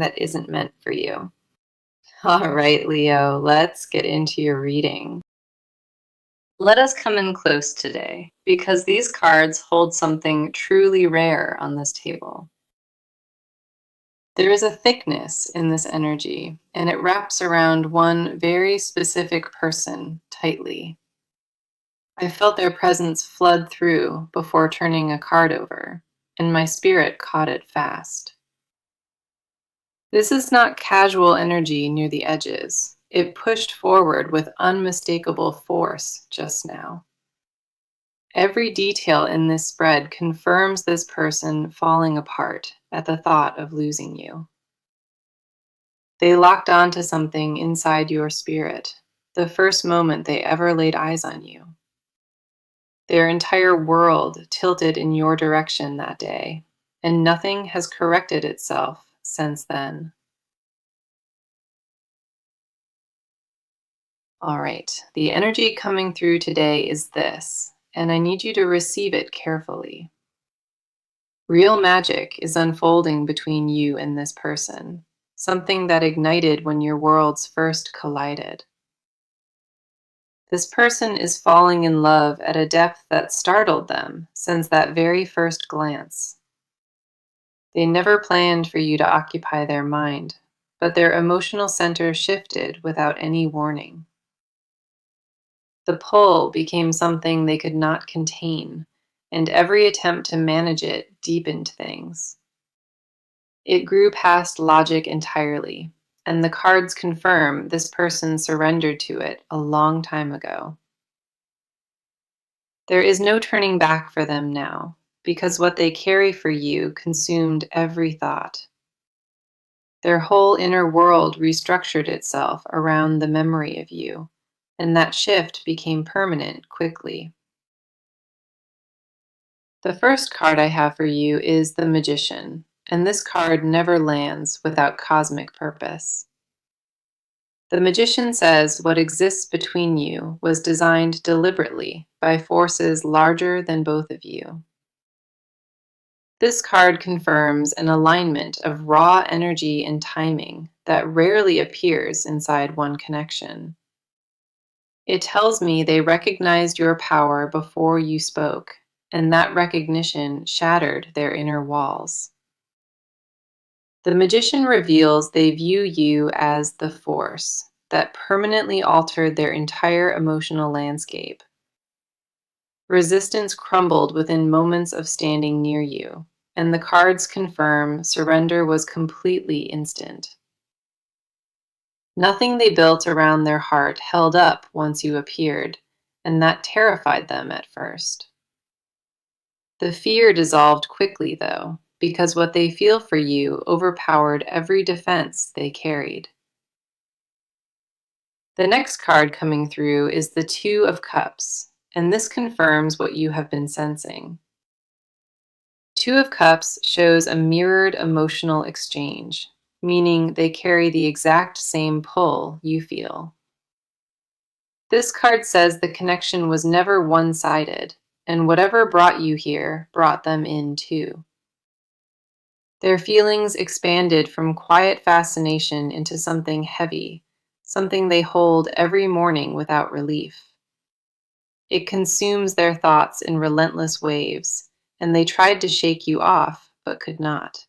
that isn't meant for you. All right, Leo, let's get into your reading. Let us come in close today, because these cards hold something truly rare on this table. There is a thickness in this energy, and it wraps around one very specific person tightly. I felt their presence flood through before turning a card over, and my spirit caught it fast. This is not casual energy near the edges. It pushed forward with unmistakable force just now. Every detail in this spread confirms this person falling apart at the thought of losing you. They locked onto something inside your spirit the first moment they ever laid eyes on you. Their entire world tilted in your direction that day, and nothing has corrected itself since then. All right, the energy coming through today is this, and I need you to receive it carefully. Real magic is unfolding between you and this person, something that ignited when your worlds first collided. This person is falling in love at a depth that startled them since that very first glance. They never planned for you to occupy their mind, but their emotional center shifted without any warning. The pull became something they could not contain, and every attempt to manage it deepened things. It grew past logic entirely, and the cards confirm this person surrendered to it a long time ago. There is no turning back for them now, because what they carry for you consumed every thought. Their whole inner world restructured itself around the memory of you, and that shift became permanent quickly. The first card I have for you is the Magician, and this card never lands without cosmic purpose. The Magician says what exists between you was designed deliberately by forces larger than both of you. This card confirms an alignment of raw energy and timing that rarely appears inside one connection. It tells me they recognized your power before you spoke, and that recognition shattered their inner walls. The Magician reveals they view you as the force that permanently altered their entire emotional landscape. Resistance crumbled within moments of standing near you, and the cards confirm surrender was completely instant. Nothing they built around their heart held up once you appeared, and that terrified them at first. The fear dissolved quickly, though, because what they feel for you overpowered every defense they carried. The next card coming through is the Two of Cups, and this confirms what you have been sensing. Two of Cups shows a mirrored emotional exchange, meaning they carry the exact same pull you feel. This card says the connection was never one-sided, and whatever brought you here brought them in too. Their feelings expanded from quiet fascination into something heavy, something they hold every morning without relief. It consumes their thoughts in relentless waves, and they tried to shake you off, but could not.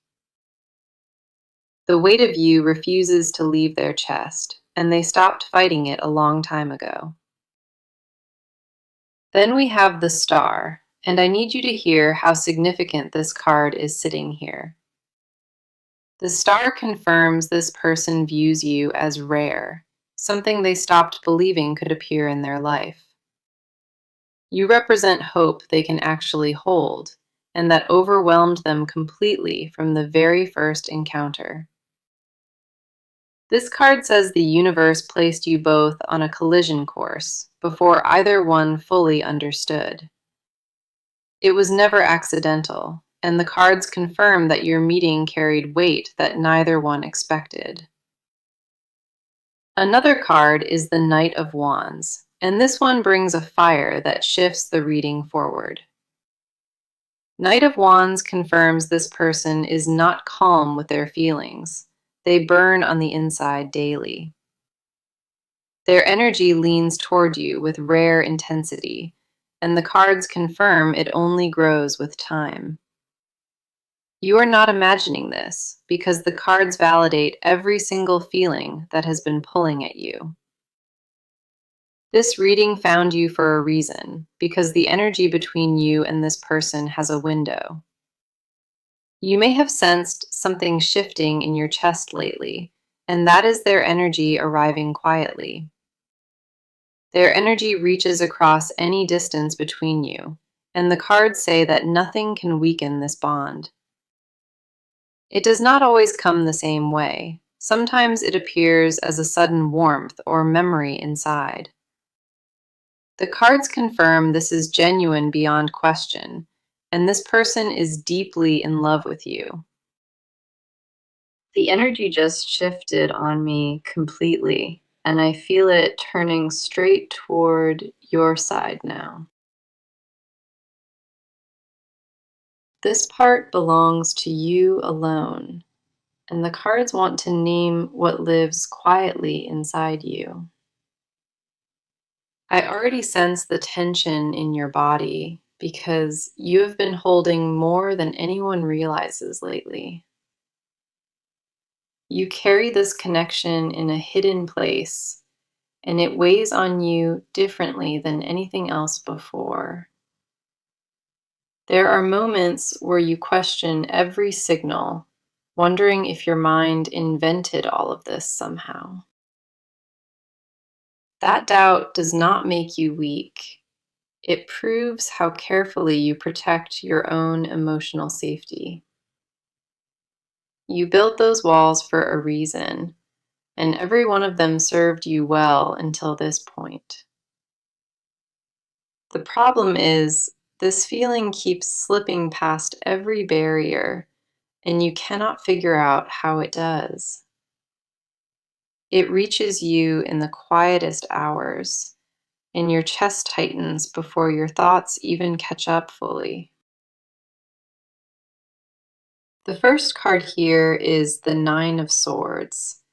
The weight of you refuses to leave their chest, and they stopped fighting it a long time ago. Then we have the Star, and I need you to hear how significant this card is sitting here. The Star confirms this person views you as rare, something they stopped believing could appear in their life. You represent hope they can actually hold, and that overwhelmed them completely from the very first encounter. This card says the universe placed you both on a collision course before either one fully understood. It was never accidental, and the cards confirm that your meeting carried weight that neither one expected. Another card is the Knight of Wands, and this one brings a fire that shifts the reading forward. Knight of Wands confirms this person is not calm with their feelings, They burn on the inside daily. Their energy leans toward you with rare intensity, and the cards confirm it only grows with time. You are not imagining this because the cards validate every single feeling that has been pulling at you. This reading found you for a reason, because the energy between you and this person has a window. You may have sensed something shifting in your chest lately, and that is their energy arriving quietly. Their energy reaches across any distance between you, and the cards say that nothing can weaken this bond. It does not always come the same way. Sometimes it appears as a sudden warmth or memory inside. The cards confirm this is genuine beyond question, and this person is deeply in love with you. The energy just shifted on me completely, and I feel it turning straight toward your side now. This part belongs to you alone, and the cards want to name what lives quietly inside you. I already sense the tension in your body because you have been holding more than anyone realizes lately. You carry this connection in a hidden place, and it weighs on you differently than anything else before. There are moments where you question every signal, wondering if your mind invented all of this somehow. That doubt does not make you weak. It proves how carefully you protect your own emotional safety. You built those walls for a reason, and every one of them served you well until this point. The problem is, this feeling keeps slipping past every barrier, and you cannot figure out how it does. It reaches you in the quietest hours, and your chest tightens before your thoughts even catch up fully. The first card here is the Nine of Swords,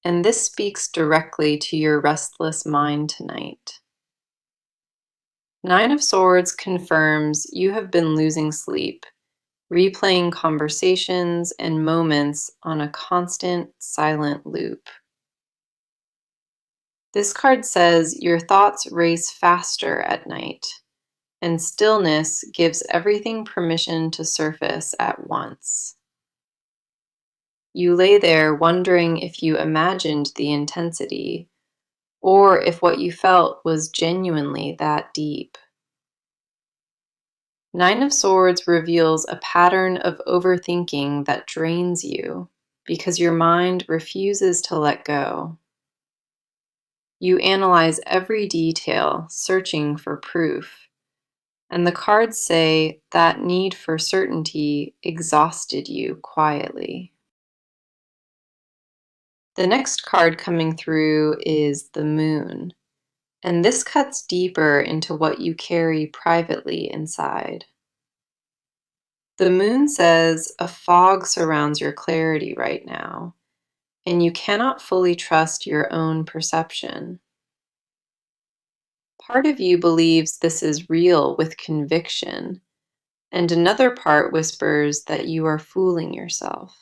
and this speaks directly to your restless mind tonight. Nine of Swords confirms you have been losing sleep, replaying conversations and moments on a constant, silent loop. This card says your thoughts race faster at night, and stillness gives everything permission to surface at once. You lay there wondering if you imagined the intensity, or if what you felt was genuinely that deep. Nine of Swords reveals a pattern of overthinking that drains you because your mind refuses to let go. You analyze every detail, searching for proof, and the cards say that need for certainty exhausted you quietly. The next card coming through is the Moon, and this cuts deeper into what you carry privately inside. The Moon says a fog surrounds your clarity right now, and you cannot fully trust your own perception. Part of you believes this is real with conviction, and another part whispers that you are fooling yourself.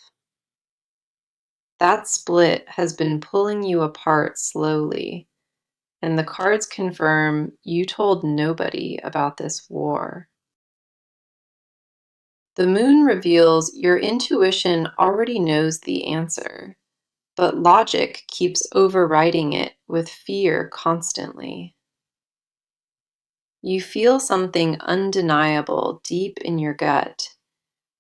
That split has been pulling you apart slowly, and the cards confirm you told nobody about this war. The Moon reveals your intuition already knows the answer, but logic keeps overriding it with fear constantly. You feel something undeniable deep in your gut,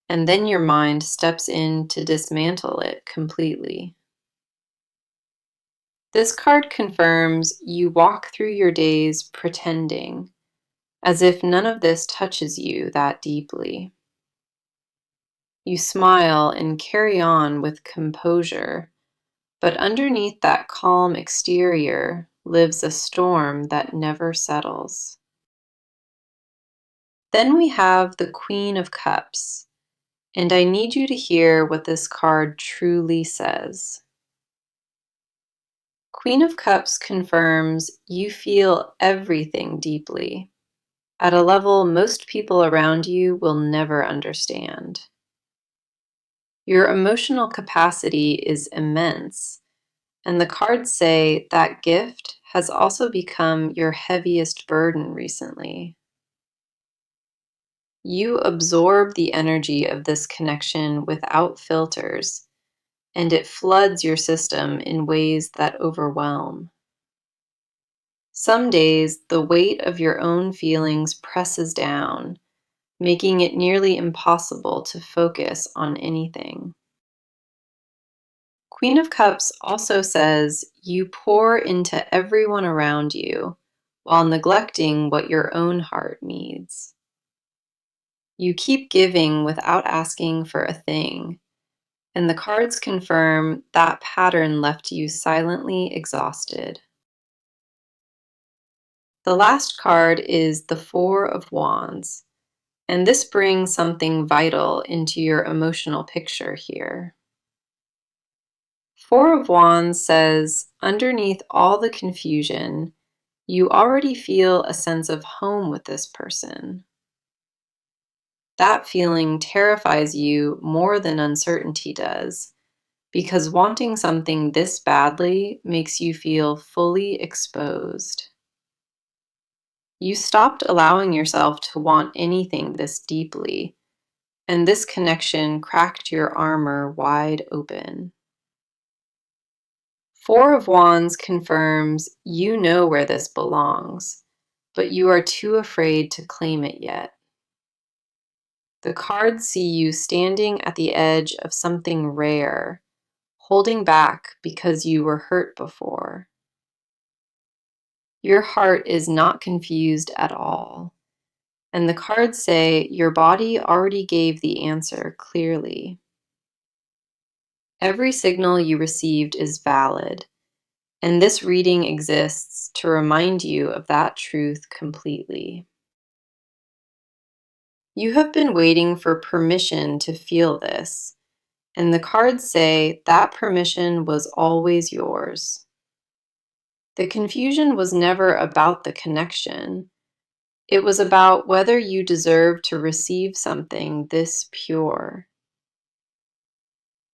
and then your mind steps in to dismantle it completely. This card confirms you walk through your days pretending, as if none of this touches you that deeply. You smile and carry on with composure, but underneath that calm exterior lives a storm that never settles. Then we have the Queen of Cups, And I need you to hear what this card truly says. Queen of Cups confirms you feel everything deeply, at a level most people around you will never understand. Your emotional capacity is immense, and the cards say that gift has also become your heaviest burden recently. You absorb the energy of this connection without filters, and it floods your system in ways that overwhelm. Some days, the weight of your own feelings presses down, making it nearly impossible to focus on anything. Queen of Cups also says you pour into everyone around you while neglecting what your own heart needs. You keep giving without asking for a thing, and the cards confirm that pattern left you silently exhausted. The last card is the Four of Wands, and this brings something vital into your emotional picture here. Four of Wands says, underneath all the confusion, you already feel a sense of home with this person. That feeling terrifies you more than uncertainty does, because wanting something this badly makes you feel fully exposed. You stopped allowing yourself to want anything this deeply, and this connection cracked your armor wide open. Four of Wands confirms you know where this belongs, but you are too afraid to claim it yet. The cards see you standing at the edge of something rare, holding back because you were hurt before. Your heart is not confused at all, and the cards say your body already gave the answer clearly. Every signal you received is valid, and this reading exists to remind you of that truth completely. You have been waiting for permission to feel this, and the cards say that permission was always yours. The confusion was never about the connection. It was about whether you deserve to receive something this pure.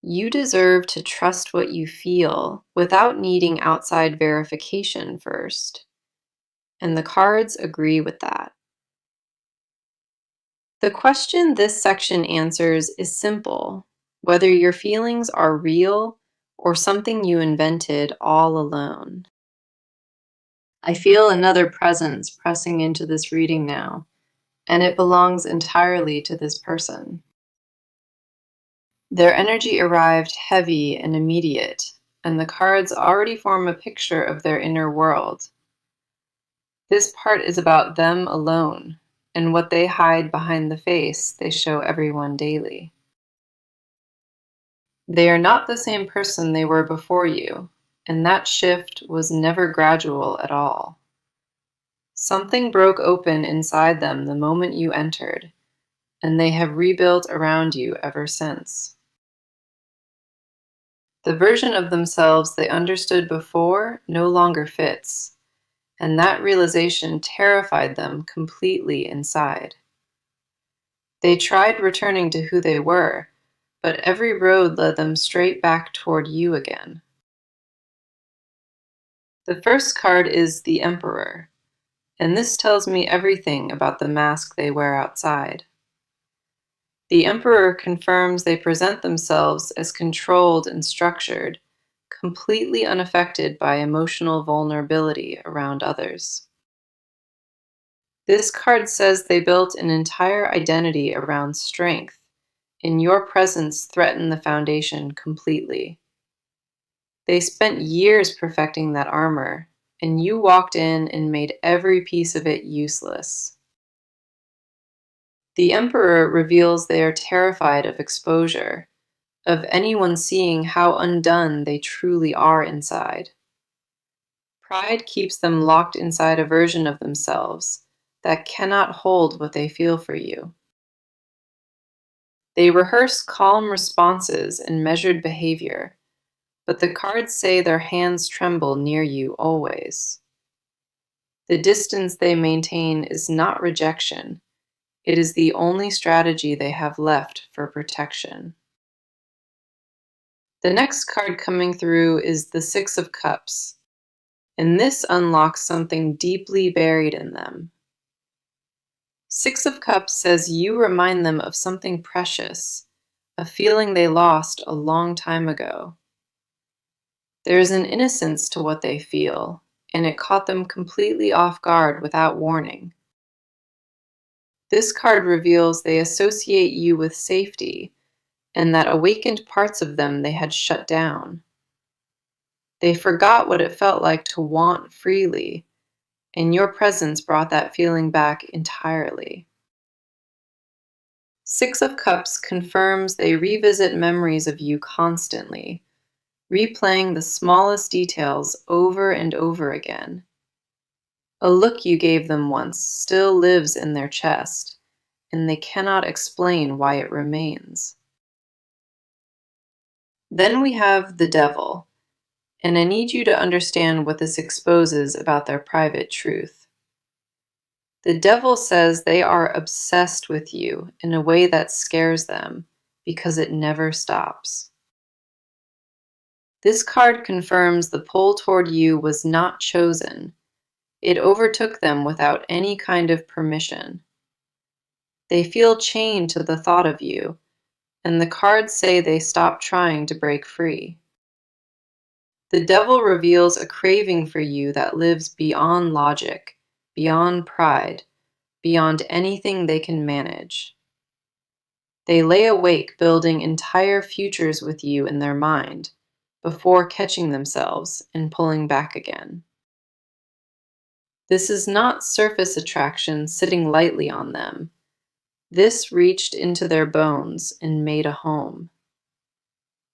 You deserve to trust what you feel without needing outside verification first. And the cards agree with that. The question this section answers is simple: whether your feelings are real or something you invented all alone. I feel another presence pressing into this reading now, and it belongs entirely to this person. Their energy arrived heavy and immediate, and the cards already form a picture of their inner world. This part is about them alone, and what they hide behind the face they show everyone daily. They are not the same person they were before you, and that shift was never gradual at all. Something broke open inside them the moment you entered, and they have rebuilt around you ever since. The version of themselves they understood before no longer fits, and that realization terrified them completely inside. They tried returning to who they were, but every road led them straight back toward you again. The first card is the Emperor, and this tells me everything about the mask they wear outside. The Emperor confirms they present themselves as controlled and structured, completely unaffected by emotional vulnerability around others. This card says they built an entire identity around strength, and your presence threatened the foundation completely. They spent years perfecting that armor, and you walked in and made every piece of it useless. The Emperor reveals they are terrified of exposure, of anyone seeing how undone they truly are inside. Pride keeps them locked inside a version of themselves that cannot hold what they feel for you. They rehearse calm responses and measured behavior, but the cards say their hands tremble near you always. The distance they maintain is not rejection, it is the only strategy they have left for protection. The next card coming through is the Six of Cups, and this unlocks something deeply buried in them. Six of Cups says you remind them of something precious, a feeling they lost a long time ago. There is an innocence to what they feel, and it caught them completely off guard without warning. This card reveals they associate you with safety, and that awakened parts of them they had shut down. They forgot what it felt like to want freely, and your presence brought that feeling back entirely. Six of Cups confirms they revisit memories of you constantly, replaying the smallest details over and over again. A look you gave them once still lives in their chest, and they cannot explain why it remains. Then we have the Devil, and I need you to understand what this exposes about their private truth. The Devil says they are obsessed with you in a way that scares them because it never stops. This card confirms the pull toward you was not chosen. It overtook them without any kind of permission. They feel chained to the thought of you, and the cards say they stop trying to break free. The Devil reveals a craving for you that lives beyond logic, beyond pride, beyond anything they can manage. They lay awake building entire futures with you in their mind before catching themselves and pulling back again. This is not surface attraction sitting lightly on them. This reached into their bones and made a home.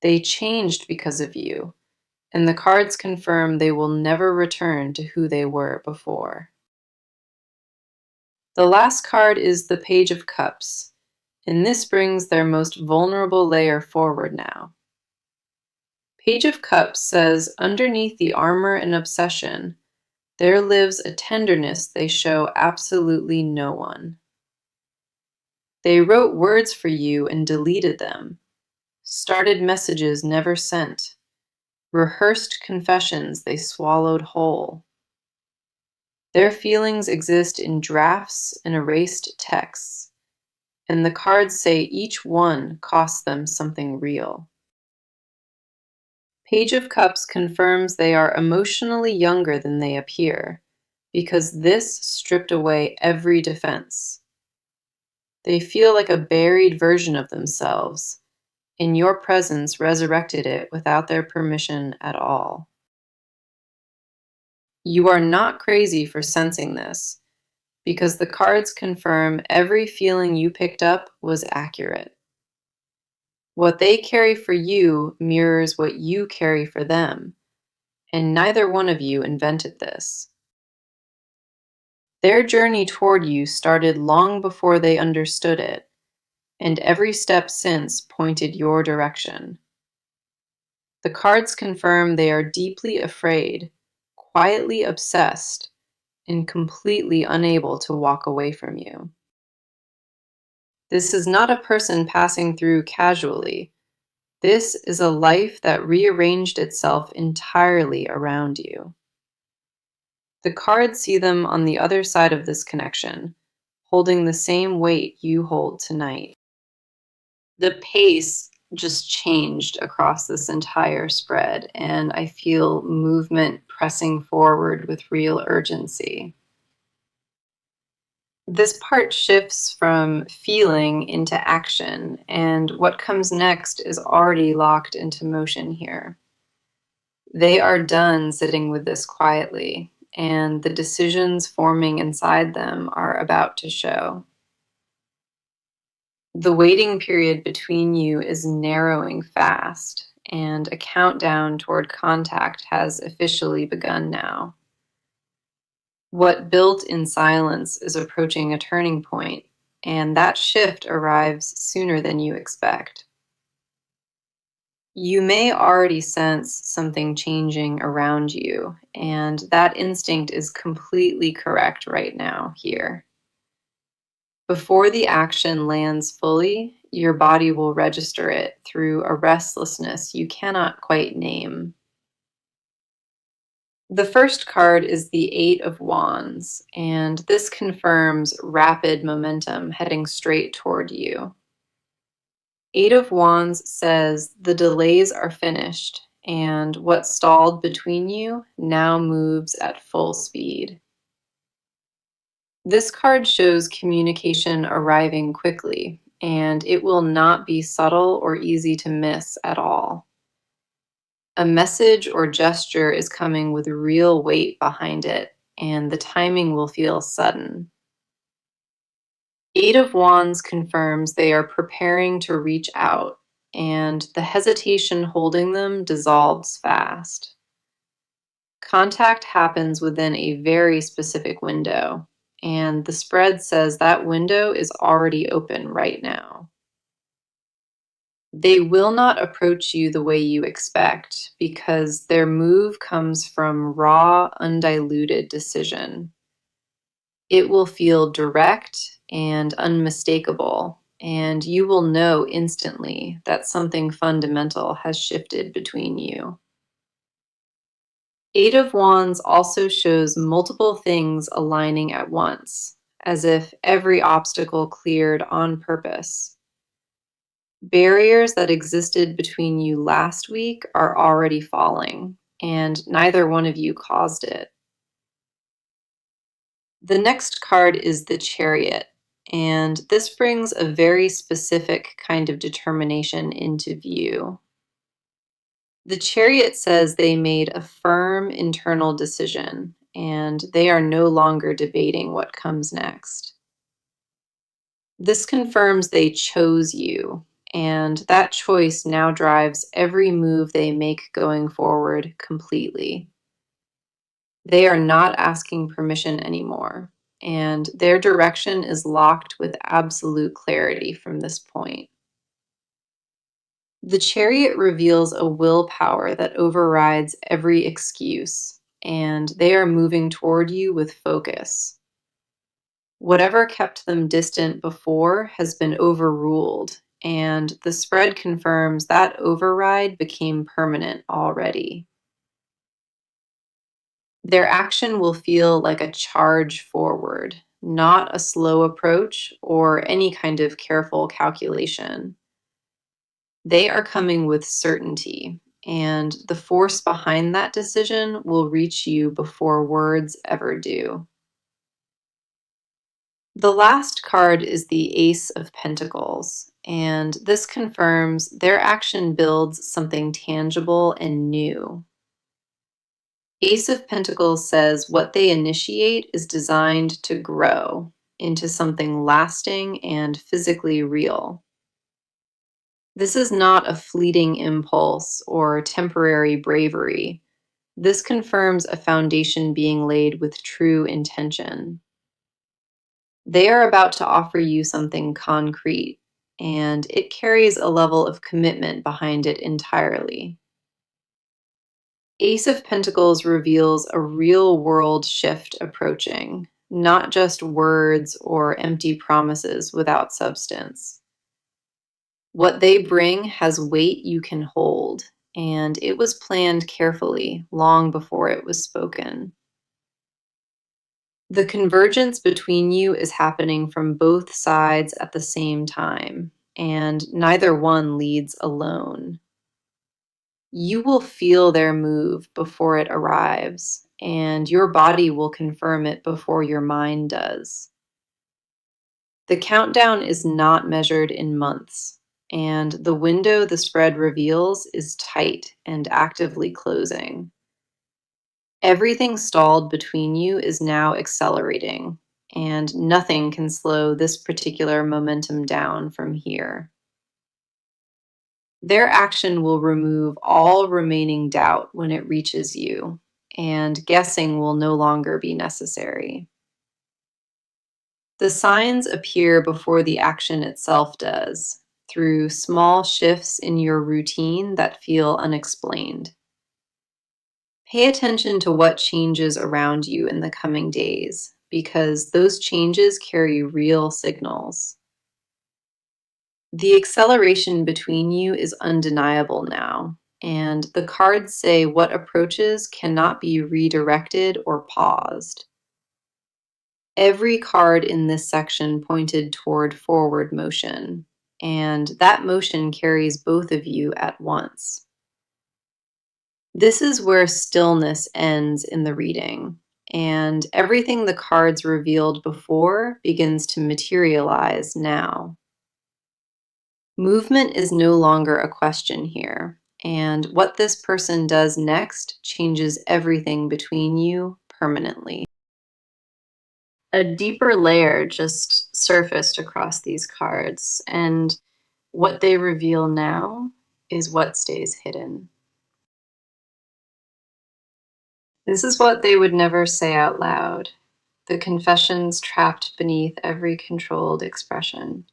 They changed because of you, and the cards confirm they will never return to who they were before. The last card is the Page of Cups, and this brings their most vulnerable layer forward now. Page of Cups says underneath the armor and obsession, there lives a tenderness they show absolutely no one. They wrote words for you and deleted them, started messages never sent, rehearsed confessions they swallowed whole. Their feelings exist in drafts and erased texts, and the cards say each one costs them something real. Page of Cups confirms they are emotionally younger than they appear, because this stripped away every defense. They feel like a buried version of themselves, and your presence resurrected it without their permission at all. You are not crazy for sensing this, because the cards confirm every feeling you picked up was accurate. What they carry for you mirrors what you carry for them, and neither one of you invented this. Their journey toward you started long before they understood it, and every step since pointed your direction. The cards confirm they are deeply afraid, quietly obsessed, and completely unable to walk away from you. This is not a person passing through casually. This is a life that rearranged itself entirely around you. The cards see them on the other side of this connection, holding the same weight you hold tonight. The pace just changed across this entire spread, and I feel movement pressing forward with real urgency. This part shifts from feeling into action, and what comes next is already locked into motion here. They are done sitting with this quietly, and the decisions forming inside them are about to show. The waiting period between you is narrowing fast, and a countdown toward contact has officially begun now. What built in silence is approaching a turning point, and that shift arrives sooner than you expect. You may already sense something changing around you, and that instinct is completely correct right now, here. Before the action lands fully, your body will register it through a restlessness you cannot quite name. The first card is the Eight of Wands, and this confirms rapid momentum heading straight toward you. Eight of Wands says the delays are finished, and what stalled between you now moves at full speed. This card shows communication arriving quickly, and it will not be subtle or easy to miss at all. A message or gesture is coming with real weight behind it, and the timing will feel sudden. Eight of Wands confirms they are preparing to reach out, and the hesitation holding them dissolves fast. Contact happens within a very specific window, and the spread says that window is already open right now. They will not approach you the way you expect because their move comes from raw, undiluted decision. It will feel direct and unmistakable, and you will know instantly that something fundamental has shifted between you. Eight of Wands also shows multiple things aligning at once, as if every obstacle cleared on purpose. Barriers that existed between you last week are already falling, and neither one of you caused it. The next card is the Chariot, and this brings a very specific kind of determination into view. The Chariot says they made a firm internal decision, and they are no longer debating what comes next. This confirms they chose you, and that choice now drives every move they make going forward completely. They are not asking permission anymore, and their direction is locked with absolute clarity from this point. The Chariot reveals a willpower that overrides every excuse, and they are moving toward you with focus. Whatever kept them distant before has been overruled, and the spread confirms that override became permanent already. Their action will feel like a charge forward, not a slow approach or any kind of careful calculation. They are coming with certainty, and the force behind that decision will reach you before words ever do. The last card is the Ace of Pentacles, and this confirms their action builds something tangible and new. Ace of Pentacles says what they initiate is designed to grow into something lasting and physically real. This is not a fleeting impulse or temporary bravery. This confirms a foundation being laid with true intention. They are about to offer you something concrete, and it carries a level of commitment behind it entirely. Ace of Pentacles reveals a real-world shift approaching, not just words or empty promises without substance. What they bring has weight you can hold, and it was planned carefully long before it was spoken. The convergence between you is happening from both sides at the same time, and neither one leads alone. You will feel their move before it arrives, and your body will confirm it before your mind does. The countdown is not measured in months, and the window the spread reveals is tight and actively closing. Everything stalled between you is now accelerating, and nothing can slow this particular momentum down from here. Their action will remove all remaining doubt when it reaches you, and guessing will no longer be necessary. The signs appear before the action itself does, through small shifts in your routine that feel unexplained. Pay attention to what changes around you in the coming days, because those changes carry real signals. The acceleration between you is undeniable now, and the cards say what approaches cannot be redirected or paused. Every card in this section pointed toward forward motion, and that motion carries both of you at once. This is where stillness ends in the reading, and everything the cards revealed before begins to materialize now. Movement is no longer a question here, and what this person does next changes everything between you permanently. A deeper layer just surfaced across these cards, and what they reveal now is what stays hidden. This is what they would never say out loud, the confessions trapped beneath every controlled expression.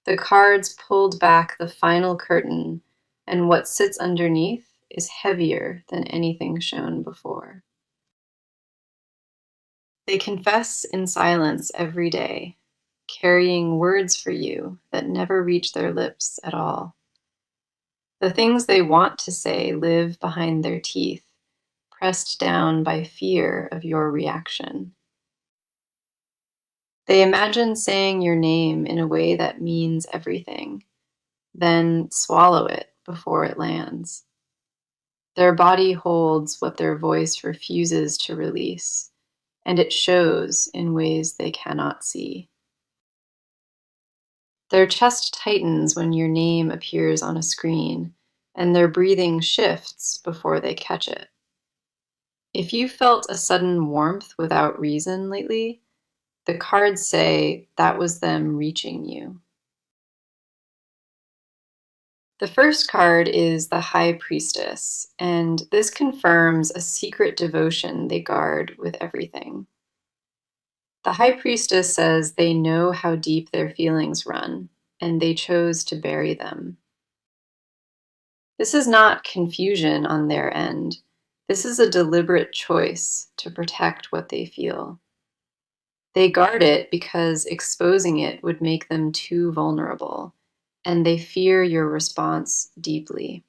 The cards pulled back the final curtain, and what sits underneath is heavier than anything shown before. They confess in silence every day, carrying words for you that never reach their lips at all. The things they want to say live behind their teeth, pressed down by fear of your reaction. They imagine saying your name in a way that means everything, then swallow it before it lands. Their body holds what their voice refuses to release, and it shows in ways they cannot see. Their chest tightens when your name appears on a screen, and their breathing shifts before they catch it. If you felt a sudden warmth without reason lately, the cards say that was them reaching you. The first card is the High Priestess, and this confirms a secret devotion they guard with everything. The High Priestess says they know how deep their feelings run, and they chose to bury them. This is not confusion on their end. This is a deliberate choice to protect what they feel. They guard it because exposing it would make them too vulnerable, and they fear your response deeply.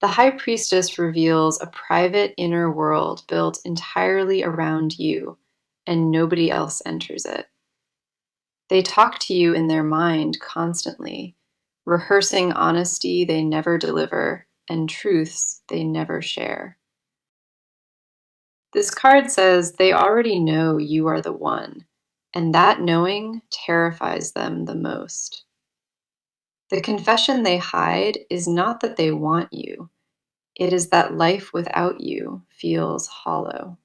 The High Priestess reveals a private inner world built entirely around you, and nobody else enters it. They talk to you in their mind constantly, rehearsing honesty they never deliver and truths they never share. This card says they already know you are the one, and that knowing terrifies them the most. The confession they hide is not that they want you, it is that life without you feels hollow.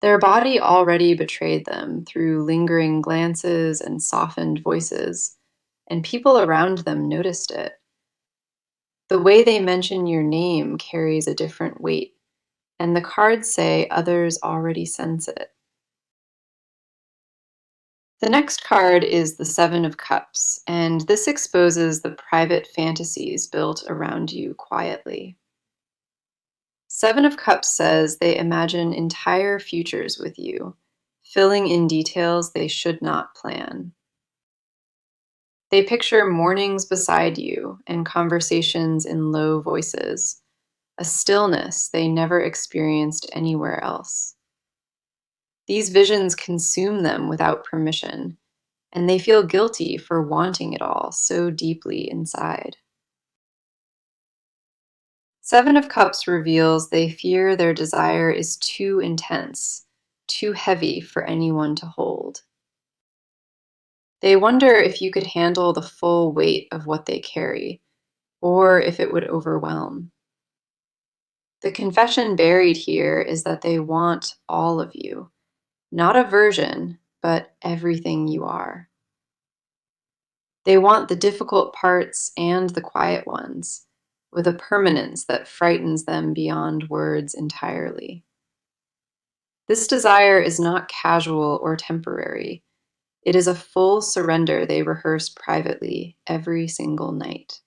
Their body already betrayed them through lingering glances and softened voices, and people around them noticed it. The way they mention your name carries a different weight, and the cards say others already sense it. The next card is the Seven of Cups, and this exposes the private fantasies built around you quietly. Seven of Cups says they imagine entire futures with you, filling in details they should not plan. They picture mornings beside you and conversations in low voices, a stillness they never experienced anywhere else. These visions consume them without permission, and they feel guilty for wanting it all so deeply inside. Seven of Cups reveals they fear their desire is too intense, too heavy for anyone to hold. They wonder if you could handle the full weight of what they carry, or if it would overwhelm. The confession buried here is that they want all of you, not a version, but everything you are. They want the difficult parts and the quiet ones, with a permanence that frightens them beyond words entirely. This desire is not casual or temporary. It is a full surrender they rehearse privately every single night.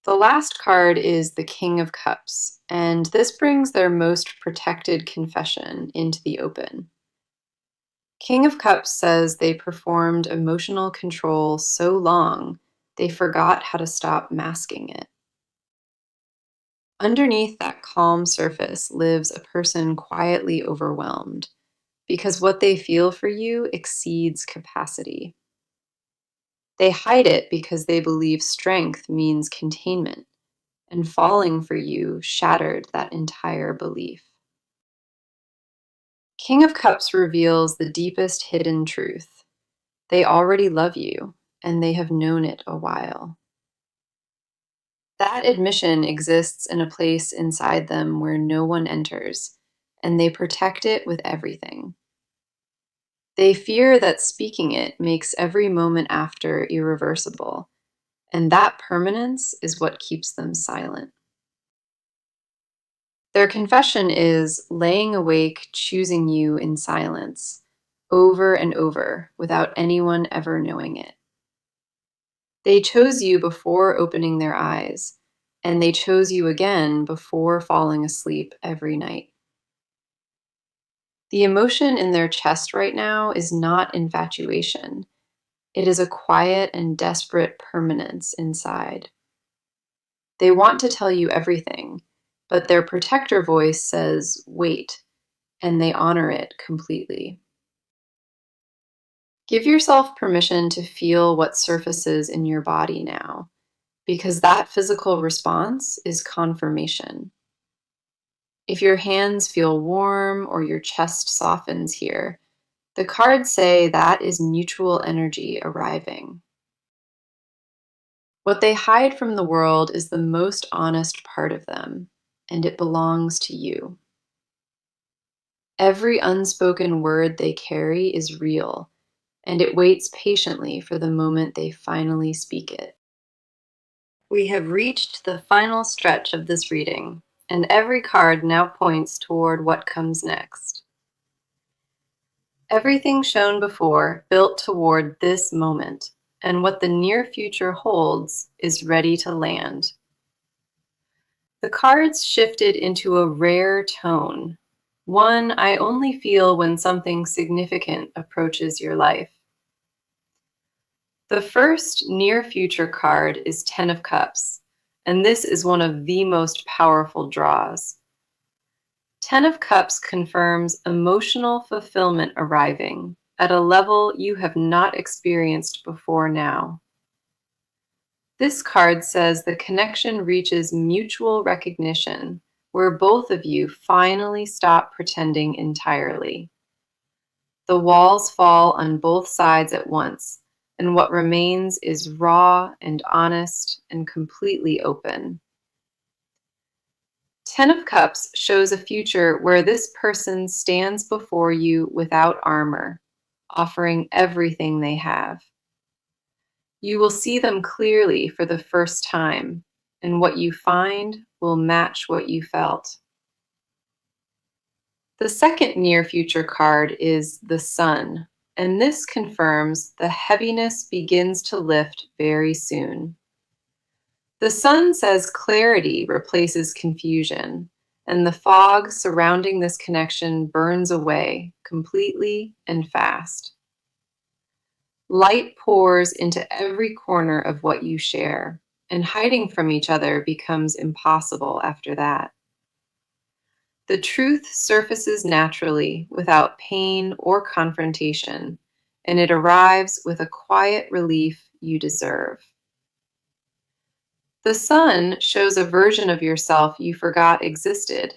The last card is the King of Cups, and this brings their most protected confession into the open. King of Cups says they performed emotional control so long they forgot how to stop masking it. Underneath that calm surface lives a person quietly overwhelmed because what they feel for you exceeds capacity. They hide it because they believe strength means containment, and falling for you shattered that entire belief. King of Cups reveals the deepest hidden truth. They already love you, and they have known it a while. That admission exists in a place inside them where no one enters, and they protect it with everything. They fear that speaking it makes every moment after irreversible, and that permanence is what keeps them silent. Their confession is laying awake, choosing you in silence, over and over, without anyone ever knowing it. They chose you before opening their eyes, and they chose you again before falling asleep every night. The emotion in their chest right now is not infatuation. It is a quiet and desperate permanence inside. They want to tell you everything, but their protector voice says, wait, and they honor it completely. Give yourself permission to feel what surfaces in your body now, because that physical response is confirmation. If your hands feel warm or your chest softens here, the cards say that is mutual energy arriving. What they hide from the world is the most honest part of them, and it belongs to you. Every unspoken word they carry is real, and it waits patiently for the moment they finally speak it. We have reached the final stretch of this reading, and every card now points toward what comes next. Everything shown before built toward this moment, and what the near future holds is ready to land. The cards shifted into a rare tone, one I only feel when something significant approaches your life. The first near future card is Ten of Cups, and this is one of the most powerful draws. Ten of Cups confirms emotional fulfillment arriving at a level you have not experienced before now. This card says the connection reaches mutual recognition, where both of you finally stop pretending entirely. The walls fall on both sides at once, and what remains is raw and honest and completely open. Ten of Cups shows a future where this person stands before you without armor, offering everything they have. You will see them clearly for the first time, and what you find will match what you felt. The second near future card is the Sun, and this confirms the heaviness begins to lift very soon. The Sun says clarity replaces confusion, and the fog surrounding this connection burns away completely and fast. Light pours into every corner of what you share, and hiding from each other becomes impossible after that. The truth surfaces naturally without pain or confrontation, and it arrives with a quiet relief you deserve. The Sun shows a version of yourself you forgot existed,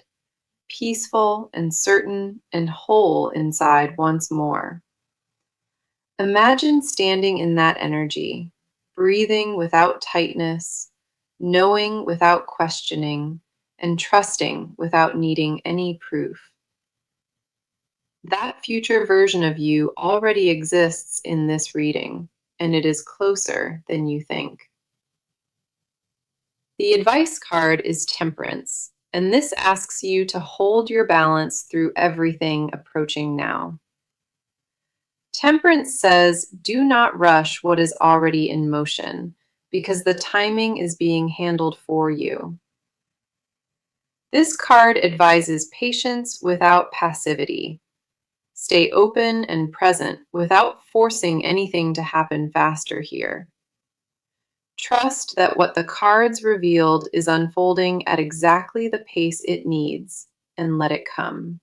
peaceful and certain and whole inside once more. Imagine standing in that energy, breathing without tightness, knowing without questioning, and trusting without needing any proof. That future version of you already exists in this reading, and it is closer than you think. The advice card is Temperance, and this asks you to hold your balance through everything approaching now. Temperance says, do not rush what is already in motion, because the timing is being handled for you. This card advises patience without passivity. Stay open and present without forcing anything to happen faster here. Trust that what the cards revealed is unfolding at exactly the pace it needs, and let it come.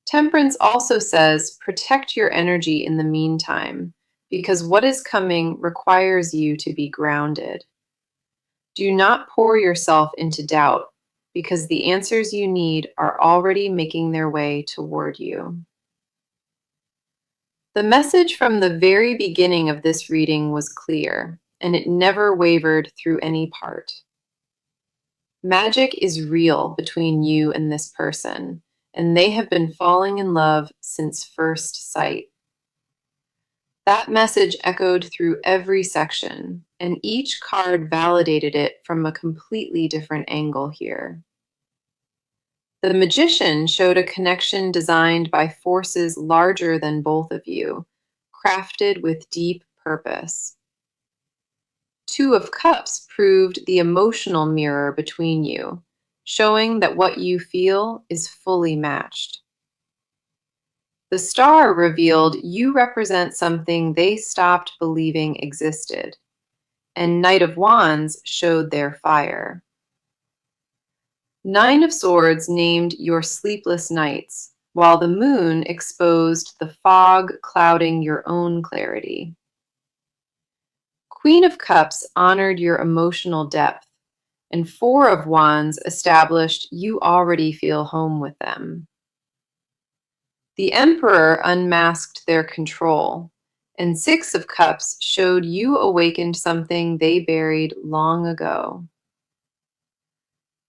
Temperance also says, protect your energy in the meantime, because what is coming requires you to be grounded. Do not pour yourself into doubt, because the answers you need are already making their way toward you. The message from the very beginning of this reading was clear, and it never wavered through any part. Magic is real between you and this person, and they have been falling in love since first sight. That message echoed through every section, and each card validated it from a completely different angle here. The Magician showed a connection designed by forces larger than both of you, crafted with deep purpose. Two of Cups proved the emotional mirror between you, showing that what you feel is fully matched. The Star revealed you represent something they stopped believing existed, and Knight of Wands showed their fire. Nine of Swords named your sleepless nights, while the Moon exposed the fog clouding your own clarity. Queen of Cups honored your emotional depth, and Four of Wands established you already feel home with them. The Emperor unmasked their control, and Six of Cups showed you awakened something they buried long ago.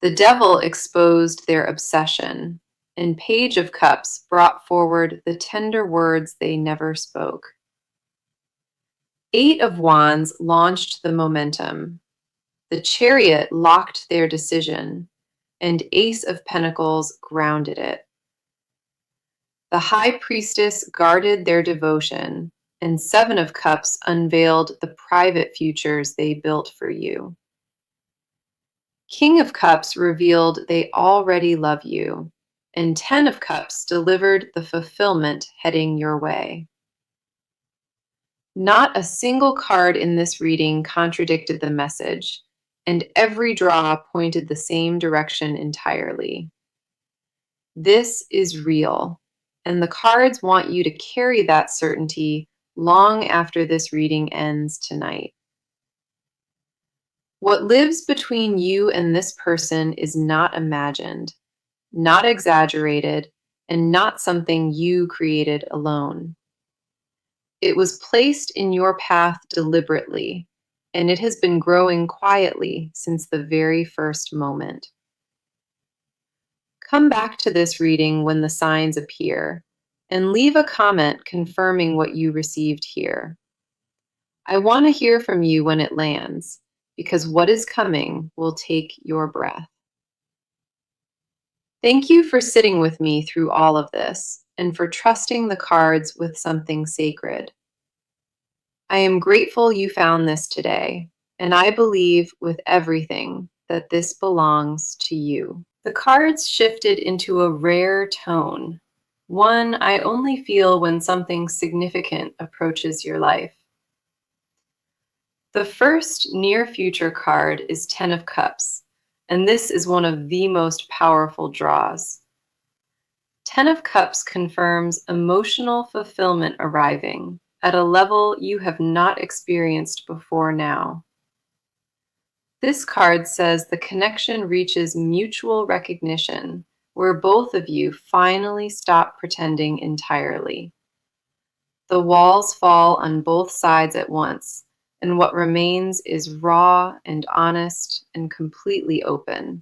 The Devil exposed their obsession, and Page of Cups brought forward the tender words they never spoke. Eight of Wands launched the momentum. The Chariot locked their decision, and Ace of Pentacles grounded it. The High Priestess guarded their devotion, and Seven of Cups unveiled the private futures they built for you. King of Cups revealed they already love you, and Ten of Cups delivered the fulfillment heading your way. Not a single card in this reading contradicted the message, and every draw pointed the same direction entirely. This is real, and the cards want you to carry that certainty long after this reading ends tonight. What lives between you and this person is not imagined, not exaggerated, and not something you created alone. It was placed in your path deliberately, and it has been growing quietly since the very first moment. Come back to this reading when the signs appear, and leave a comment confirming what you received here. I want to hear from you when it lands, because what is coming will take your breath. Thank you for sitting with me through all of this, and for trusting the cards with something sacred. I am grateful you found this today, and I believe with everything that this belongs to you. The cards shifted into a rare tone, one I only feel when something significant approaches your life. The first near future card is Ten of Cups, and this is one of the most powerful draws. Ten of Cups confirms emotional fulfillment arriving at a level you have not experienced before now. This card says the connection reaches mutual recognition, where both of you finally stop pretending entirely. The walls fall on both sides at once, and what remains is raw and honest and completely open.